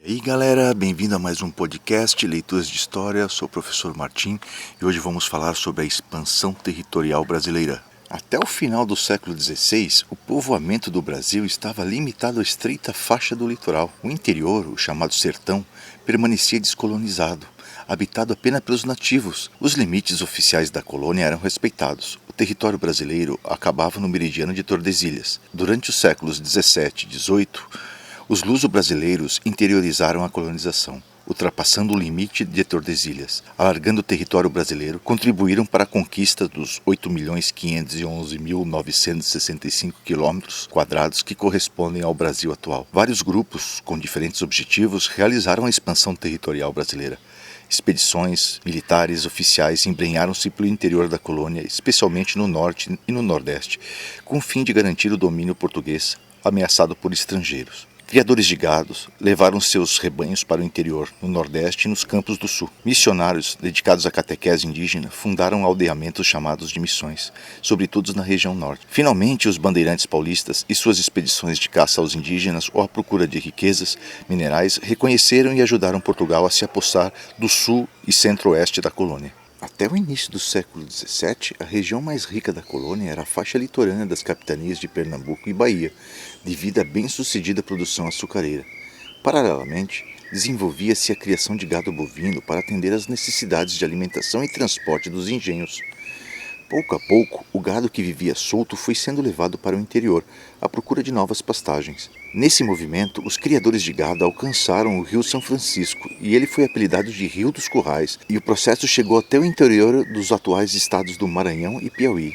E aí galera, bem-vindo a mais um podcast Leituras de História, sou o professor Martim e hoje vamos falar sobre a expansão territorial brasileira. Até o final do século XVI, o povoamento do Brasil estava limitado à estreita faixa do litoral. O interior, o chamado sertão, permanecia descolonizado, habitado apenas pelos nativos. Os limites oficiais da colônia eram respeitados. O território brasileiro acabava no meridiano de Tordesilhas. Durante os séculos XVII e XVIII, os luso-brasileiros interiorizaram a colonização, ultrapassando o limite de Tordesilhas, alargando o território brasileiro, contribuíram para a conquista dos 8.511.965 km² que correspondem ao Brasil atual. Vários grupos, com diferentes objetivos, realizaram a expansão territorial brasileira. Expedições militares oficiais embrenharam-se pelo interior da colônia, especialmente no norte e no nordeste, com o fim de garantir o domínio português ameaçado por estrangeiros. Criadores de gados levaram seus rebanhos para o interior, no Nordeste e nos campos do Sul. Missionários, dedicados à catequese indígena, fundaram aldeamentos chamados de missões, sobretudo na região norte. Finalmente, os bandeirantes paulistas e suas expedições de caça aos indígenas ou à procura de riquezas minerais reconheceram e ajudaram Portugal a se apossar do sul e centro-oeste da colônia. Até o início do século XVII, a região mais rica da colônia era a faixa litorânea das capitanias de Pernambuco e Bahia, devido à bem-sucedida produção açucareira. Paralelamente, desenvolvia-se a criação de gado bovino para atender às necessidades de alimentação e transporte dos engenhos. Pouco a pouco, o gado que vivia solto foi sendo levado para o interior, à procura de novas pastagens. Nesse movimento, os criadores de gado alcançaram o Rio São Francisco e ele foi apelidado de Rio dos Currais, e o processo chegou até o interior dos atuais estados do Maranhão e Piauí.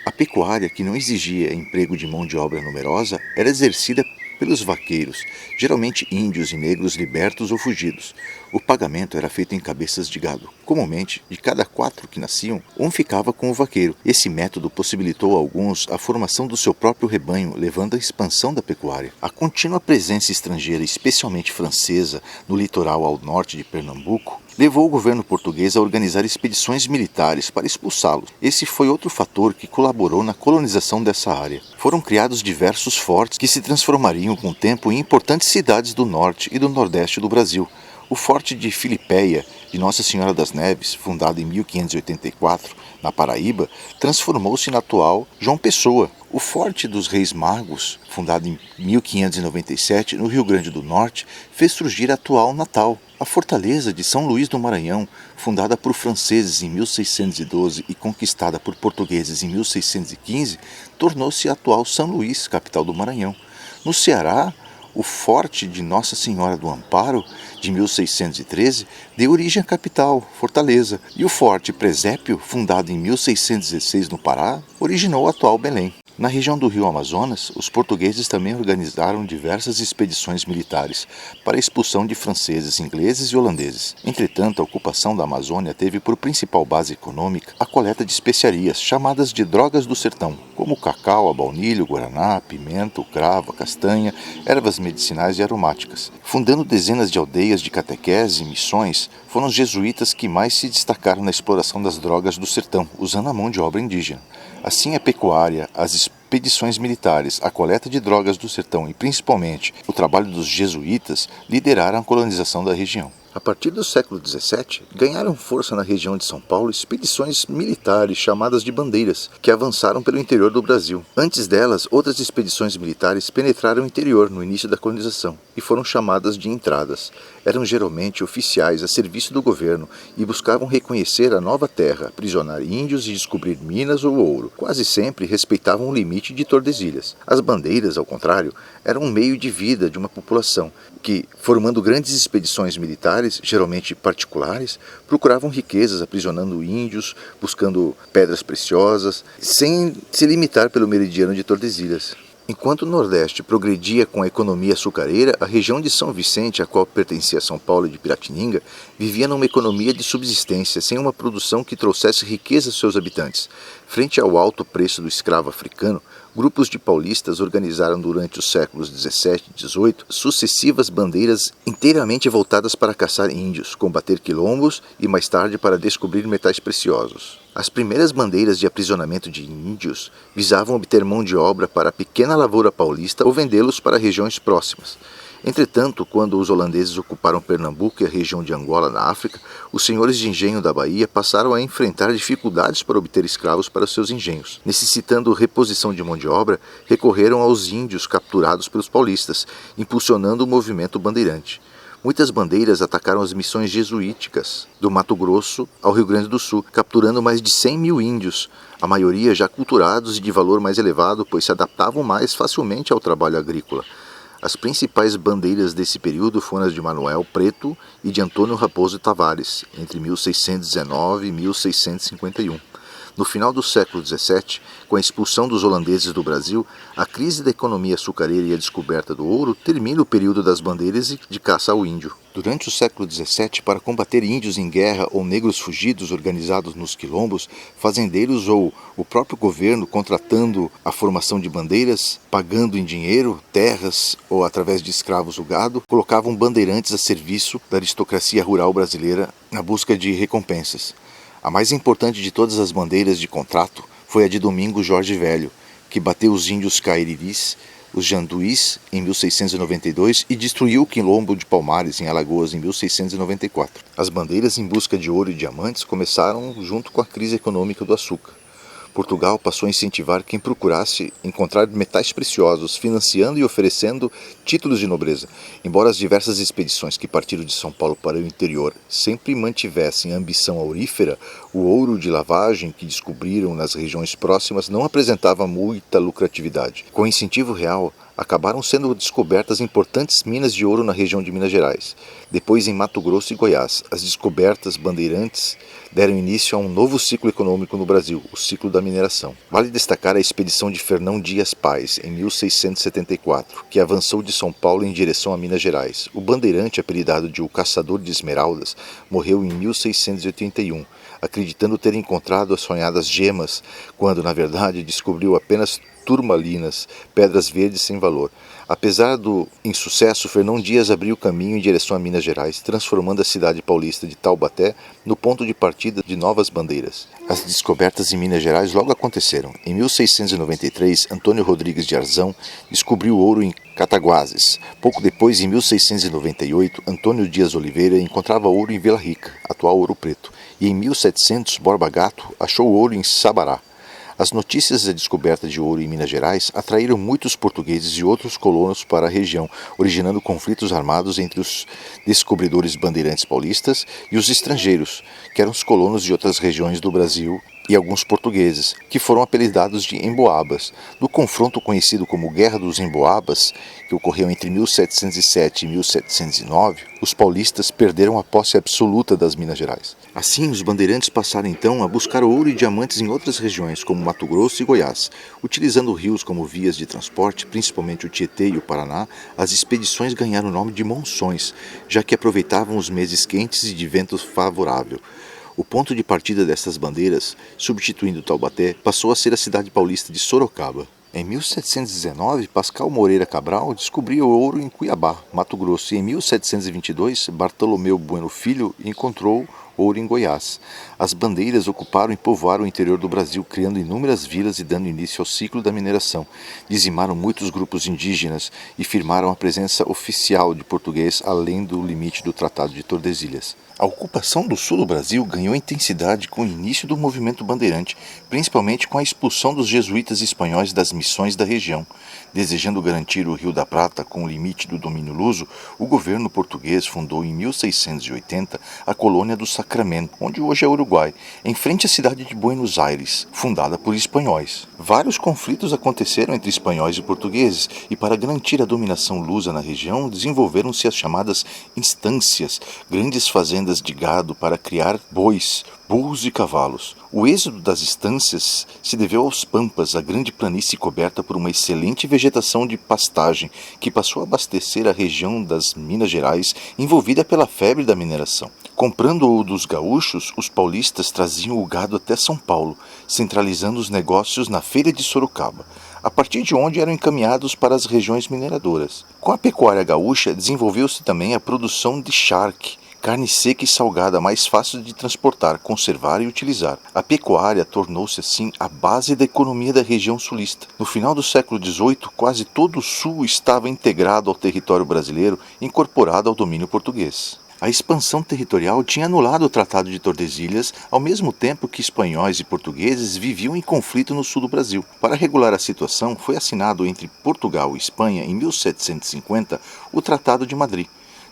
A pecuária, que não exigia emprego de mão de obra numerosa, era exercida pelos vaqueiros, geralmente índios e negros libertos ou fugidos. O pagamento era feito em cabeças de gado. Comumente, de cada 4 que nasciam, um ficava com o vaqueiro. Esse método possibilitou a alguns a formação do seu próprio rebanho, levando à expansão da pecuária. A contínua presença estrangeira, especialmente francesa, no litoral ao norte de Pernambuco, levou o governo português a organizar expedições militares para expulsá-los. Esse foi outro fator que colaborou na colonização dessa área. Foram criados diversos fortes que se transformariam com o tempo em importantes cidades do norte e do nordeste do Brasil. O Forte de Filipéia, de Nossa Senhora das Neves, fundado em 1584, na Paraíba, transformou-se na atual João Pessoa. O Forte dos Reis Magos, fundado em 1597, no Rio Grande do Norte, fez surgir a atual Natal. A Fortaleza de São Luís do Maranhão, fundada por franceses em 1612 e conquistada por portugueses em 1615, tornou-se a atual São Luís, capital do Maranhão. No Ceará, o Forte de Nossa Senhora do Amparo, de 1613, deu origem à capital, Fortaleza, e o Forte Presépio, fundado em 1616 no Pará, originou a atual Belém. Na região do Rio Amazonas, os portugueses também organizaram diversas expedições militares para a expulsão de franceses, ingleses e holandeses. Entretanto, a ocupação da Amazônia teve por principal base econômica a coleta de especiarias, chamadas de drogas do sertão, como o cacau, a baunilha, o guaraná, a pimenta, o cravo, a castanha, ervas medicinais e aromáticas. Fundando dezenas de aldeias de catequese e missões, foram os jesuítas que mais se destacaram na exploração das drogas do sertão, usando a mão de obra indígena. Assim, a pecuária, as expedições militares, a coleta de drogas do sertão e, principalmente, o trabalho dos jesuítas lideraram a colonização da região. A partir do século XVII, ganharam força na região de São Paulo expedições militares chamadas de bandeiras, que avançaram pelo interior do Brasil. Antes delas, outras expedições militares penetraram o interior no início da colonização e foram chamadas de entradas. Eram geralmente oficiais a serviço do governo e buscavam reconhecer a nova terra, aprisionar índios e descobrir minas ou ouro. Quase sempre respeitavam o limite de Tordesilhas. As bandeiras, ao contrário, eram um meio de vida de uma população que, formando grandes expedições militares, geralmente particulares, procuravam riquezas, aprisionando índios, buscando pedras preciosas, sem se limitar pelo meridiano de Tordesilhas. Enquanto o Nordeste progredia com a economia açucareira, a região de São Vicente, a qual pertencia São Paulo e de Piratininga, vivia numa economia de subsistência, sem uma produção que trouxesse riqueza aos seus habitantes. Frente ao alto preço do escravo africano, grupos de paulistas organizaram durante os séculos XVII e XVIII sucessivas bandeiras inteiramente voltadas para caçar índios, combater quilombos e mais tarde para descobrir metais preciosos. As primeiras bandeiras de aprisionamento de índios visavam obter mão de obra para a pequena lavoura paulista ou vendê-los para regiões próximas. Entretanto, quando os holandeses ocuparam Pernambuco e a região de Angola, na África, os senhores de engenho da Bahia passaram a enfrentar dificuldades para obter escravos para seus engenhos. Necessitando reposição de mão de obra, recorreram aos índios capturados pelos paulistas, impulsionando o movimento bandeirante. Muitas bandeiras atacaram as missões jesuíticas do Mato Grosso ao Rio Grande do Sul, capturando mais de 100 mil índios, a maioria já culturados e de valor mais elevado, pois se adaptavam mais facilmente ao trabalho agrícola. As principais bandeiras desse período foram as de Manuel Preto e de Antônio Raposo Tavares, entre 1619 e 1651. No final do século XVII, com a expulsão dos holandeses do Brasil, a crise da economia açucareira e a descoberta do ouro termina o período das bandeiras e de caça ao índio. Durante o século XVII, para combater índios em guerra ou negros fugidos organizados nos quilombos, fazendeiros ou o próprio governo, contratando a formação de bandeiras, pagando em dinheiro, terras ou através de escravos o gado, colocavam bandeirantes a serviço da aristocracia rural brasileira na busca de recompensas. A mais importante de todas as bandeiras de contrato foi a de Domingos Jorge Velho, que bateu os índios cairiris, os janduís, em 1692 e destruiu o quilombo de Palmares, em Alagoas, em 1694. As bandeiras em busca de ouro e diamantes começaram junto com a crise econômica do açúcar. Portugal passou a incentivar quem procurasse encontrar metais preciosos, financiando e oferecendo títulos de nobreza. Embora as diversas expedições que partiram de São Paulo para o interior sempre mantivessem a ambição aurífera, o ouro de lavagem que descobriram nas regiões próximas não apresentava muita lucratividade. Com incentivo real, acabaram sendo descobertas importantes minas de ouro na região de Minas Gerais. Depois, em Mato Grosso e Goiás, as descobertas bandeirantes deram início a um novo ciclo econômico no Brasil, o ciclo da mineração. Vale destacar a expedição de Fernão Dias Paz, em 1674, que avançou de São Paulo em direção a Minas Gerais. O bandeirante, apelidado de o Caçador de Esmeraldas, morreu em 1681, acreditando ter encontrado as sonhadas gemas, quando, na verdade, descobriu apenas turmalinas, pedras verdes sem valor. Apesar do insucesso, Fernão Dias abriu caminho em direção a Minas Gerais, transformando a cidade paulista de Taubaté no ponto de partida de novas bandeiras. As descobertas em Minas Gerais logo aconteceram. Em 1693, Antônio Rodrigues de Arzão descobriu ouro em Cataguases. Pouco depois, em 1698, Antônio Dias Oliveira encontrava ouro em Vila Rica, atual Ouro Preto. E em 1700, Borba Gato achou ouro em Sabará. As notícias da descoberta de ouro em Minas Gerais atraíram muitos portugueses e outros colonos para a região, originando conflitos armados entre os descobridores bandeirantes paulistas e os estrangeiros, que eram os colonos de outras regiões do Brasil, e alguns portugueses, que foram apelidados de Emboabas. No confronto conhecido como Guerra dos Emboabas, que ocorreu entre 1707 e 1709, os paulistas perderam a posse absoluta das Minas Gerais. Assim, os bandeirantes passaram então a buscar ouro e diamantes em outras regiões, como Mato Grosso e Goiás. Utilizando rios como vias de transporte, principalmente o Tietê e o Paraná, as expedições ganharam o nome de monções, já que aproveitavam os meses quentes e de vento favorável. O ponto de partida dessas bandeiras, substituindo Taubaté, passou a ser a cidade paulista de Sorocaba. Em 1719, Pascal Moreira Cabral descobriu ouro em Cuiabá, Mato Grosso, e em 1722, Bartolomeu Bueno Filho encontrou ouro em Goiás. As bandeiras ocuparam e povoaram o interior do Brasil, criando inúmeras vilas e dando início ao ciclo da mineração. Dizimaram muitos grupos indígenas e firmaram a presença oficial de português além do limite do Tratado de Tordesilhas. A ocupação do sul do Brasil ganhou intensidade com o início do movimento bandeirante, principalmente com a expulsão dos jesuítas espanhóis das missões da região. Desejando garantir o Rio da Prata com o limite do domínio luso, o governo português fundou em 1680 a colônia do Sacramento, onde hoje é Uruguai, em frente à cidade de Buenos Aires, fundada por espanhóis. Vários conflitos aconteceram entre espanhóis e portugueses, e para garantir a dominação lusa na região, desenvolveram-se as chamadas instâncias, grandes fazendas de gado para criar bois, burros e cavalos. O êxodo das estâncias se deveu aos pampas, a grande planície coberta por uma excelente vegetação de pastagem, que passou a abastecer a região das Minas Gerais, envolvida pela febre da mineração. Comprando-o dos gaúchos, os paulistas traziam o gado até São Paulo, centralizando os negócios na feira de Sorocaba, a partir de onde eram encaminhados para as regiões mineradoras. Com a pecuária gaúcha, desenvolveu-se também a produção de charque, carne seca e salgada mais fácil de transportar, conservar e utilizar. A pecuária tornou-se assim a base da economia da região sulista. No final do século XVIII, quase todo o sul estava integrado ao território brasileiro, incorporado ao domínio português. A expansão territorial tinha anulado o Tratado de Tordesilhas, ao mesmo tempo que espanhóis e portugueses viviam em conflito no sul do Brasil. Para regular a situação, foi assinado entre Portugal e Espanha, em 1750, o Tratado de Madrid.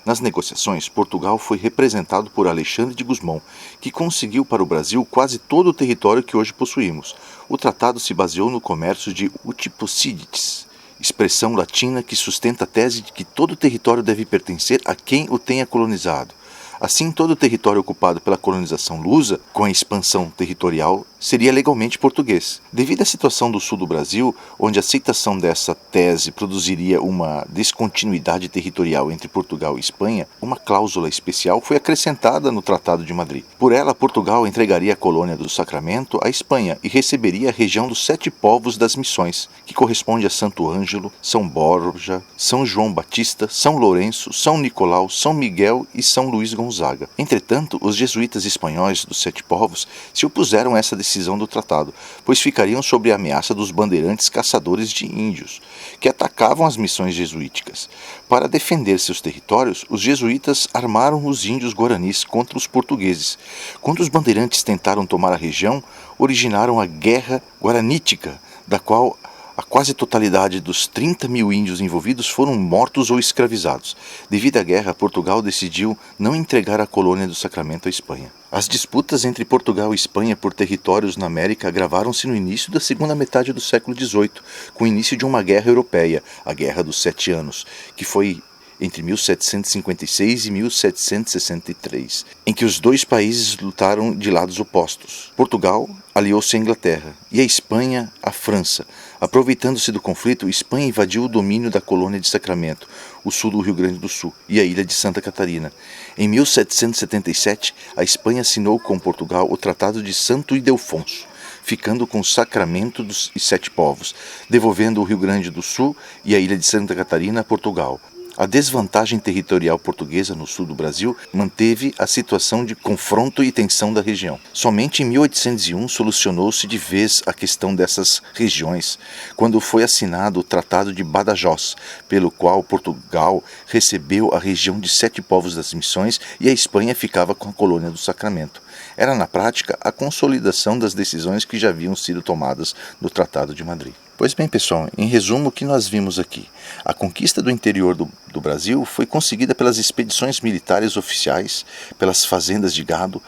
Nas negociações, Portugal foi representado por Alexandre de Gusmão, que conseguiu para o Brasil quase todo o território que hoje possuímos. O tratado se baseou no comércio de utiposidetis, expressão latina que sustenta a tese de que todo território deve pertencer a quem o tenha colonizado. Assim, todo o território ocupado pela colonização lusa, com a expansão territorial, seria legalmente português. Devido à situação do sul do Brasil, onde a aceitação dessa tese produziria uma descontinuidade territorial entre Portugal e Espanha, uma cláusula especial foi acrescentada no Tratado de Madrid. Por ela, Portugal entregaria a colônia do Sacramento à Espanha e receberia a região dos 7 povos das Missões, que corresponde a Santo Ângelo, São Borja, São João Batista, São Lourenço, São Nicolau, São Miguel e São Luís Gonzaga. Entretanto, os jesuítas espanhóis dos 7 povos se opuseram a essa decisão do tratado, pois ficariam sob a ameaça dos bandeirantes caçadores de índios, que atacavam as missões jesuíticas. Para defender seus territórios, os jesuítas armaram os índios guaranis contra os portugueses. Quando os bandeirantes tentaram tomar a região, originaram a Guerra Guaranítica, da qual a quase totalidade dos 30 mil índios envolvidos foram mortos ou escravizados. Devido à guerra, Portugal decidiu não entregar a colônia do Sacramento à Espanha. As disputas entre Portugal e Espanha por territórios na América agravaram-se no início da segunda metade do século XVIII, com o início de uma guerra europeia, a Guerra dos 7 Anos, que foi entre 1756 e 1763, em que os dois países lutaram de lados opostos. Portugal aliou-se à Inglaterra e a Espanha à França. Aproveitando-se do conflito, Espanha invadiu o domínio da colônia de Sacramento, o sul do Rio Grande do Sul, e a ilha de Santa Catarina. Em 1777, a Espanha assinou com Portugal o Tratado de Santo Ildefonso, ficando com o Sacramento e 7 povos, devolvendo o Rio Grande do Sul e a ilha de Santa Catarina a Portugal. A desvantagem territorial portuguesa no sul do Brasil manteve a situação de confronto e tensão da região. Somente em 1801 solucionou-se de vez a questão dessas regiões, quando foi assinado o Tratado de Badajoz, pelo qual Portugal recebeu a região de 7 povos das Missões e a Espanha ficava com a colônia do Sacramento. Era, na prática, a consolidação das decisões que já haviam sido tomadas no Tratado de Madrid. Pois bem, pessoal, em resumo, o que nós vimos aqui? A conquista do interior do Brasil foi conseguida pelas expedições militares oficiais, pelas fazendas de gado,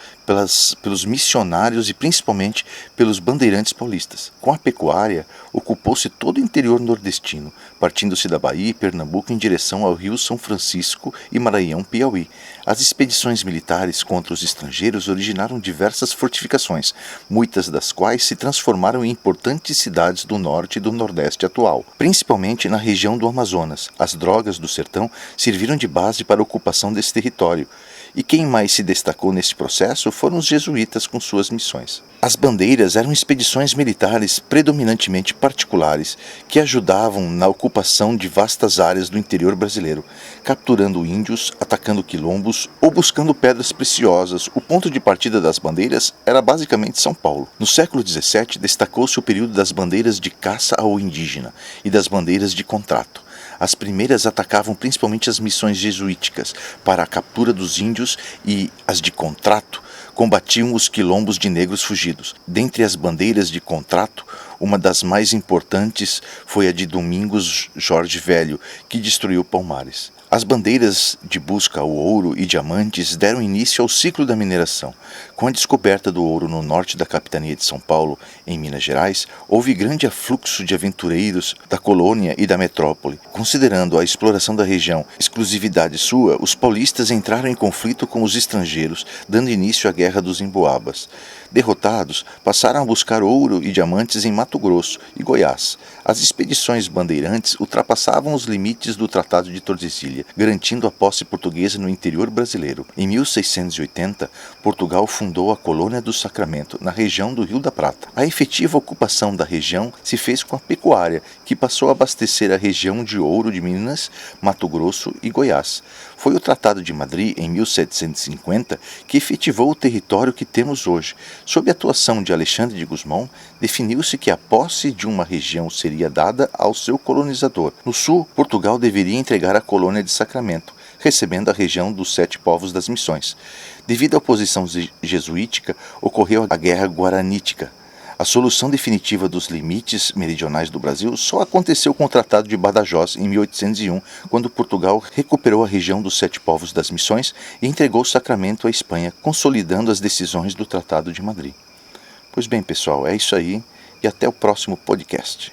pelos missionários e principalmente pelos bandeirantes paulistas. Com a pecuária, ocupou-se todo o interior nordestino, partindo-se da Bahia e Pernambuco em direção ao Rio São Francisco e Maranhão, Piauí. As expedições militares contra os estrangeiros originaram diversas fortificações, muitas das quais se transformaram em importantes cidades do norte e do nordeste atual, principalmente na região do Amazonas. As drogas do sertão serviram de base para a ocupação desse território, e quem mais se destacou nesse processo foram os jesuítas com suas missões. As bandeiras eram expedições militares predominantemente particulares que ajudavam na ocupação de vastas áreas do interior brasileiro, capturando índios, atacando quilombos ou buscando pedras preciosas. O ponto de partida das bandeiras era basicamente São Paulo. No século XVII destacou-se o período das bandeiras de caça ao indígena e das bandeiras de contrato. As primeiras atacavam principalmente as missões jesuíticas para a captura dos índios e as de contrato combatiam os quilombos de negros fugidos. Dentre as bandeiras de contrato, uma das mais importantes foi a de Domingos Jorge Velho, que destruiu Palmares. As bandeiras de busca ao ouro e diamantes deram início ao ciclo da mineração. Com a descoberta do ouro no norte da capitania de São Paulo, em Minas Gerais, houve grande afluxo de aventureiros da colônia e da metrópole. Considerando a exploração da região exclusividade sua, os paulistas entraram em conflito com os estrangeiros, dando início à Guerra dos Emboabas. Derrotados, passaram a buscar ouro e diamantes em Mato Grosso e Goiás. As expedições bandeirantes ultrapassavam os limites do Tratado de Tordesilhas, garantindo a posse portuguesa no interior brasileiro. Em 1680, Portugal fundou a Colônia do Sacramento, na região do Rio da Prata. A efetiva ocupação da região se fez com a pecuária, que passou a abastecer a região de ouro de Minas, Mato Grosso e Goiás. Foi o Tratado de Madrid, em 1750, que efetivou o território que temos hoje. Sob a atuação de Alexandre de Gusmão, definiu-se que a posse de uma região seria dada ao seu colonizador. No sul, Portugal deveria entregar a colônia de Sacramento, recebendo a região dos 7 povos das Missões. Devido à oposição jesuítica, ocorreu a Guerra Guaranítica. A solução definitiva dos limites meridionais do Brasil só aconteceu com o Tratado de Badajoz, em 1801, quando Portugal recuperou a região dos 7 povos das Missões e entregou Sacramento à Espanha, consolidando as decisões do Tratado de Madrid. Pois bem, pessoal, é isso aí e até o próximo podcast.